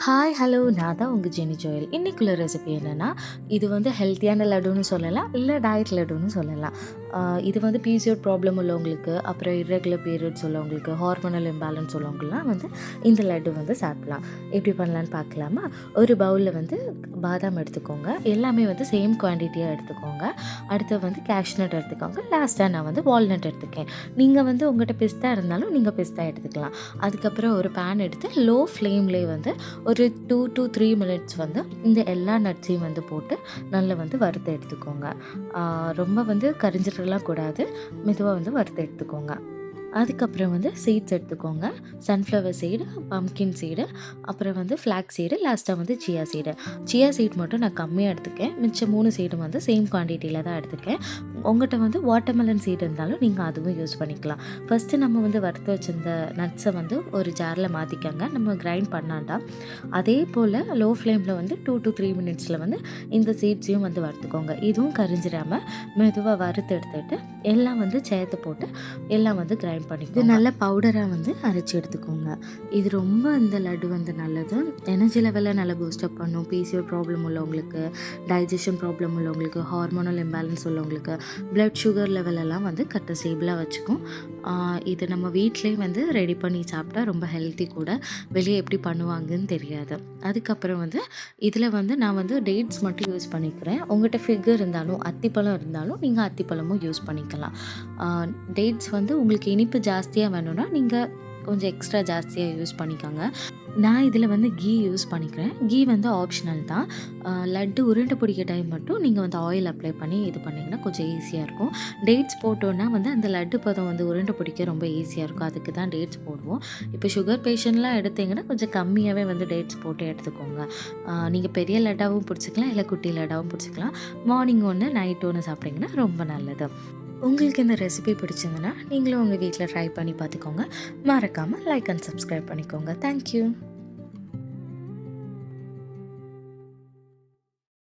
Hi, hello. நான் தான் உங்க ஜெனி ஜோயல். இன்னைக்குள்ள ரெசிபி என்னன்னா, இது வந்து ஹெல்த்தியான லட்டுன்னு சொல்லலாம், இல்ல டயட் லட்டுன்னு சொல்லலாம். அ இது வந்து பிசிஓடி ப்ராப்ளம் உள்ளவங்களுக்கு, அப்புறம் இர்ரெகுலர் பீரியட்ஸ் உள்ளவங்களுக்கு, ஹார்மோனல் இம்பேலன்ஸ் உள்ளவங்கலாம் வந்து இந்த லட்டு வந்து சாப்பிடலாம். எப்படி பண்ணலான்னு பார்க்கலாமா? ஒரு பவுல்ல வந்து பாதாம் எடுத்துக்கோங்க. எல்லாமே வந்து சேம் குவான்டிட்டியா எடுத்துக்கோங்க. அடுத்து வந்து கேஷ்நட் எடுத்துக்கோங்க. லாஸ்ட்டா நான் வந்து வால்நட் எடுத்துக்கேன். நீங்க வந்து உங்கள்ட்ட பிஸ்தா இருந்தாலும் நீங்க பிஸ்தா எடுத்துக்கலாம். அதுக்கப்புறம் ஒரு பேன் எடுத்து லோ ஃப்ளேம்லேயே வந்து ஒரு 2 to 3 மினிட்ஸ் வந்து இந்த எல்லா நட்ஸையும் வந்து போட்டு நல்லா வந்து வறுத்து எடுத்துக்கோங்க. ரொம்ப வந்து கரிஞ்சிடலாம் கூடாது. மெதுவாக வந்து வறுத்து எடுத்துக்கோங்க. அதுக்கப்புறம் வந்து சீட்ஸ் எடுத்துக்கோங்க. சன்ஃப்ளவர் சீடு, பம்ப்கின் சீடு, அப்புறம் வந்து ஃப்ளாக்ஸ் சீடு, லாஸ்ட்டாக வந்து சியா சீடு. சியா சீட் மட்டும் நான் கம்மியாக எடுத்துக்கேன். மிச்சம் 3 சீடும் வந்து சேம் குவான்டிட்டியில் தான் எடுத்துக்கேன். உங்கள்கிட்ட வந்து வாட்டர்மெலன் சீடு இருந்தாலும் நீங்கள் அதுவும் யூஸ் பண்ணிக்கலாம். ஃபஸ்ட்டு நம்ம வந்து வறுத்து வச்சிருந்த நட்ஸை வந்து ஒரு ஜாரில் மாற்றிக்கங்க. நம்ம கிரைண்ட் பண்ணாண்டா. அதே போல் லோ ஃப்ளேமில் வந்து 2 to 3 மினிட்ஸில் வந்து இந்த சீட்ஸையும் வந்து வறுத்துக்கோங்க. இதுவும் கரிஞ்சிடாமல் மெதுவாக வறுத்து எடுத்துட்டு எல்லாம் வந்து சேர்த்து போட்டு எல்லாம் வந்து கிரைண்ட் பண்ணிக்கோங்க. இது நல்ல பவுடராக வந்து அரைச்சி எடுத்துக்கோங்க. இது ரொம்ப இந்த லட்டு வந்து நல்லது. எனர்ஜி லெவலை நல்லா பூஸ்டப் பண்ணும். பிசிஓடி ப்ராப்ளம் உள்ளவங்களுக்கு, டைஜஷன் ப்ராப்ளம் உள்ளவங்களுக்கு, ஹார்மோனல் இம்பேலன்ஸ் உள்ளவங்களுக்கு, பிளட் சுகர் லெவலெல்லாம் வந்து கரெக்டாக ஸ்டேபிளாக வச்சுக்கும். இது நம்ம வீட்டிலேயே வந்து ரெடி பண்ணி சாப்பிட்டா ரொம்ப ஹெல்த்தி கூட. வெளியே எப்படி பண்ணுவாங்கன்னு தெரியாது. அதுக்கப்புறம் வந்து இதில் வந்து நான் வந்து டேட்ஸ் மட்டும் யூஸ் பண்ணிக்கிறேன். உங்கள்கிட்ட ஃபிகர் இருந்தாலும் அத்திப்பழம் இருந்தாலும் நீங்கள் அத்திப்பழமும் யூஸ் பண்ணிக்கலாம். டேட்ஸ் வந்து உங்களுக்கு இனிப்பு ஜாஸ்தியாக வேணும்னா நீங்கள் கொஞ்சம் எக்ஸ்ட்ரா ஜாஸ்தியாக யூஸ் பண்ணிக்கோங்க. நான் இதில் வந்து கீ யூஸ் பண்ணிக்கிறேன். கீ வந்து ஆப்ஷனல் தான். லட்டு உருண்டை பிடிக்க டைம் மட்டும் நீங்கள் வந்து ஆயில் அப்ளை பண்ணி இது பண்ணிங்கன்னா கொஞ்சம் ஈஸியாக இருக்கும். டேட்ஸ் போட்டோன்னா வந்து அந்த லட்டு பதம் வந்து உருண்டை பிடிக்க ரொம்ப ஈஸியாக இருக்கும். அதுக்கு தான் டேட்ஸ் போடுவோம். இப்போ சுகர் பேஷண்ட்லாம் எடுத்தீங்கன்னா கொஞ்சம் கம்மியாகவே வந்து டேட்ஸ் போட்டு எடுத்துக்கோங்க. நீங்கள் பெரிய லட்டாவும் பிடிச்சிக்கலாம், இல்லை குட்டி லட்டாவும் பிடிச்சிக்கலாம். மார்னிங் ஒன்று, நைட் ஒன்று சாப்பிட்டிங்கன்னா ரொம்ப நல்லது. உங்களுக்கு இந்த ரெசிபி பிடிச்சிருந்துன்னா நீங்களும் உங்கள் வீட்டில் ட்ரை பண்ணி பார்த்துக்கோங்க. மறக்காமல் லைக் அண்ட் சப்ஸ்கிரைப் பண்ணிக்கோங்க. தேங்க்யூ.